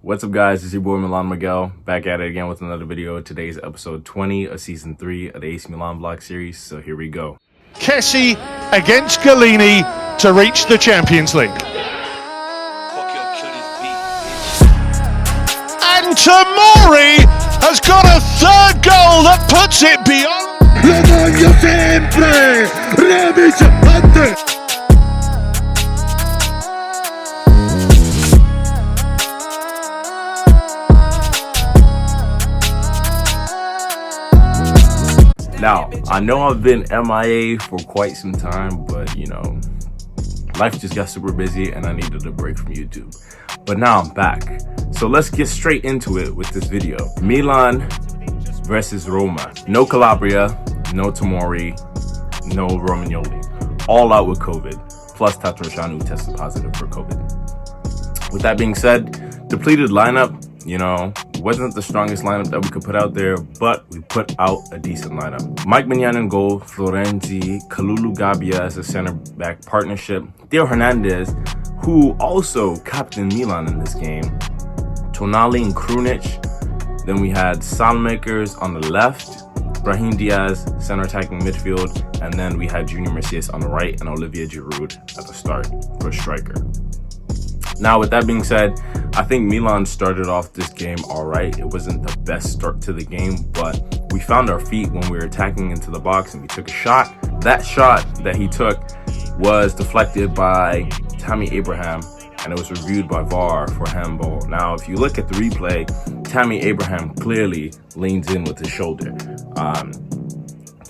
What's up, guys? It's your boy Milano Miguel, back at it again with another video. Today's episode 20 of season 3 of the AC Milan vlog series, so here we go. Kessie against Galini to reach the Champions League. And Tomori has got a third goal that puts it beyond. Lo voglio sempre! Rebic, ante! Now, I know I've been MIA for quite some time, but life just got super busy and I needed a break from YouTube. But now I'm back. So let's get straight into it with this video. Milan versus Roma. No Calabria, no Tomori, no Romagnoli. All out with COVID. Plus Tatarusanu tested positive for COVID. With that being said, depleted lineup, wasn't the strongest lineup that we could put out there, but we put out a decent lineup. Mike Mignon in goal, Florenzi, Kalulu Gabbia as a center back partnership, Theo Hernandez, who also captained Milan in this game, Tonali and Krunic. Then we had Salmakers on the left, Brahim Diaz, center attacking midfield, and then we had Junior Messias on the right and Olivier Giroud at the start for striker. Now, with that being said, I think Milan started off this game all right. It wasn't the best start to the game, but we found our feet when we were attacking into the box and we took a shot. That shot that he took was deflected by Tammy Abraham, and it was reviewed by VAR for handball. Now, if you look at the replay, Tammy Abraham clearly leans in with his shoulder.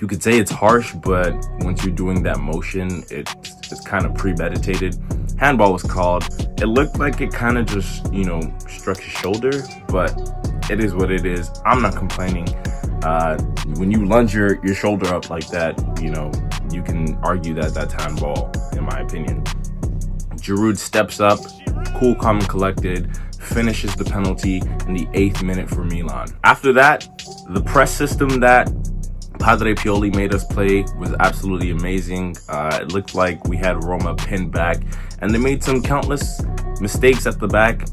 You could say it's harsh, but once you're doing that motion, it's kind of premeditated. Handball was called. It looked like it kind of just, struck his shoulder, but it is what it is. I'm not complaining. When you lunge your shoulder up like that, you can argue that that's handball, in my opinion. Giroud steps up, cool, calm, and collected, finishes the penalty in the 8th minute for Milan. After that, the press system that Padre Pioli made us play was absolutely amazing. It looked like we had Roma pinned back, and they made some countless mistakes at the back.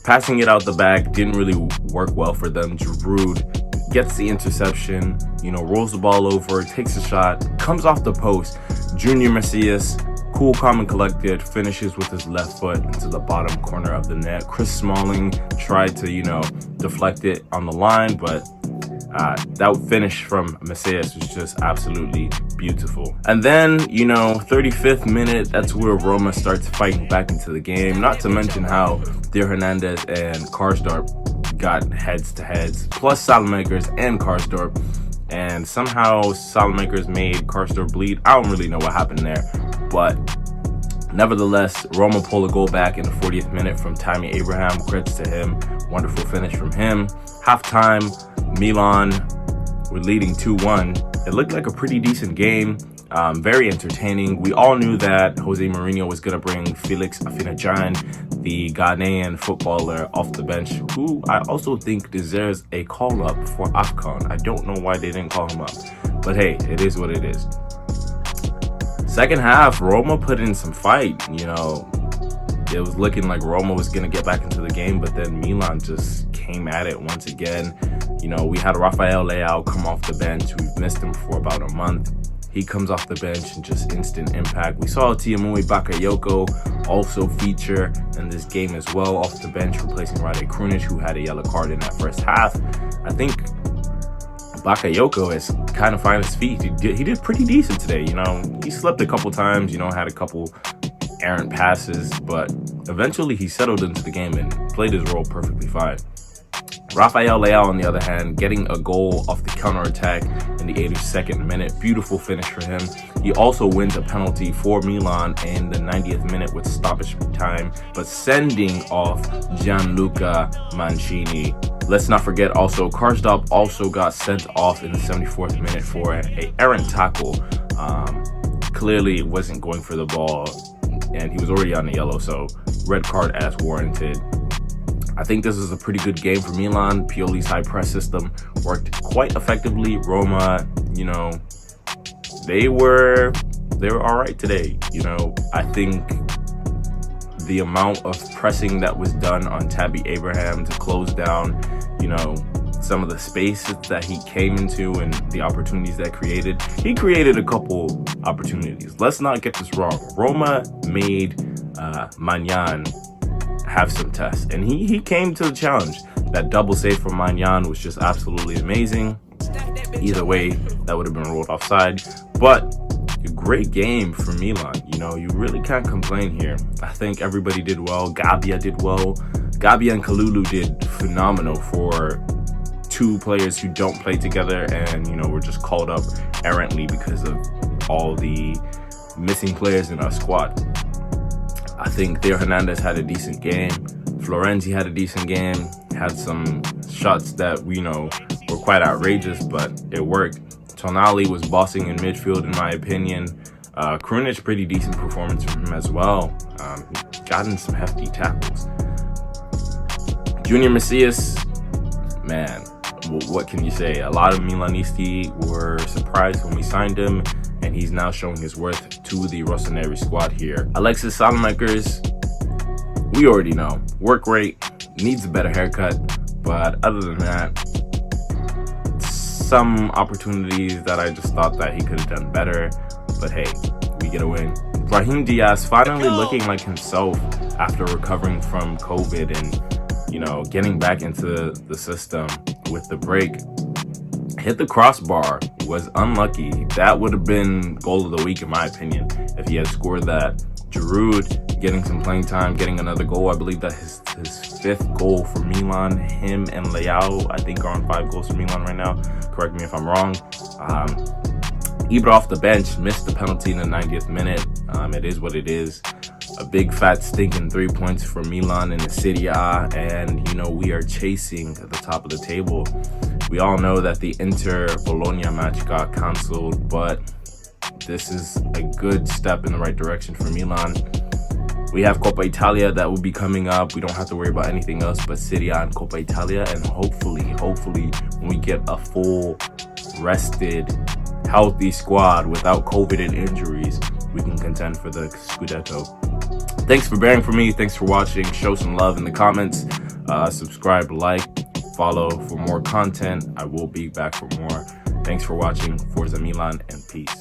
Passing it out the back didn't really work well for them. Giroud gets the interception, rolls the ball over, takes a shot, comes off the post. Junior Messias, cool, calm, and collected, finishes with his left foot into the bottom corner of the net. Chris Smalling tried to, deflect it on the line, but that finish from Messias was just absolutely beautiful. And then, 35th minute, that's where Roma starts fighting back into the game. Not to mention how Theo Hernandez and Karsdorp got heads-to-heads, plus Salmakers and Karsdorp. And somehow Salmakers made Karsdorp bleed. I don't really know what happened there, but nevertheless, Roma pulled a goal back in the 40th minute from Tammy Abraham. Credits to him. Wonderful finish from him. Halftime, Milan were leading 2-1. It looked like a pretty decent game, very entertaining. We all knew that Jose Mourinho was going to bring Felix Afena-Gyan, the Ghanaian footballer, off the bench, who I also think deserves a call-up for AFCON. I don't know why they didn't call him up, but hey, it is what it is. Second half, Roma put in some fight. It was looking like Roma was going to get back into the game, but then Milan just came at it once again. We had Rafael Leao come off the bench. We've missed him for about a month. He comes off the bench and just instant impact. We saw Tiamui Bakayoko also feature in this game as well, off the bench, replacing Rade Krunic, who had a yellow card in that first half. I think Bakayoko is kind of finding his feet. He did pretty decent today. He slipped a couple times, had a couple errant passes, but eventually he settled into the game and played his role perfectly fine. Rafael Leao, on the other hand, getting a goal off the counterattack in the 82nd minute. Beautiful finish for him. He also wins a penalty for Milan in the 90th minute with stoppage time, but sending off Gianluca Mancini. Let's not forget also, Karsdorp also got sent off in the 74th minute for an errant tackle. Clearly wasn't going for the ball, and he was already on the yellow, so red card as warranted. I think this is a pretty good game for Milan. Pioli's high press system worked quite effectively. Roma, they were all right today. I think the amount of pressing that was done on Tabby Abraham to close down, you know, some of the spaces that he came into and the opportunities that created. He created a couple opportunities. Let's not get this wrong. Roma made Magnan have some tests, and he came to the challenge. That double save from Magnan was just absolutely amazing. Either way, that would have been ruled offside, but a great game for Milan. You know, you really can't complain here. I think everybody did well. Gabbia did well. Gabbia and Kalulu did phenomenal for two players who don't play together and, you know, were just called up errantly because of all the missing players in our squad. I think Theo Hernandez had a decent game. Florenzi had a decent game. Had some shots that, you know, were quite outrageous, but it worked. Tonali was bossing in midfield, in my opinion. Krunic, pretty decent performance from him as well. Gotten some hefty tackles. Junior Messias, man, what can you say? A lot of Milanisti were surprised when we signed him, and he's now showing his worth to the Rossoneri squad here. Alexis Salamakers, we already know. Work rate, needs a better haircut, but other than that, some opportunities that I just thought that he could have done better, but hey, we get a win. Brahim Diaz finally looking like himself after recovering from COVID and, you know, getting back into the system with the break. Hit the crossbar, was unlucky. That would have been goal of the week in my opinion if he had scored that. Giroud getting some playing time, getting another goal. I believe that his fifth goal for Milan. Him and Leao, I think, are on 5 goals for Milan right now. Correct me if I'm wrong. Ibra off the bench, missed the penalty in the 90th minute. It is what it is. A big fat stinking 3 points for Milan in the Serie A, and you know, we are chasing at the top of the table. We all know that the Inter-Bologna match got cancelled, but this is a good step in the right direction for Milan. We have Coppa Italia that will be coming up. We don't have to worry about anything else but Serie A and Coppa Italia, and hopefully when we get a full, rested, healthy squad without COVID and injuries, we can contend for the Scudetto. Thanks for bearing for me. Thanks for watching. Show some love in the comments. Subscribe, like, follow for more content. I will be back for more. Thanks for watching. Forza Milan, and peace.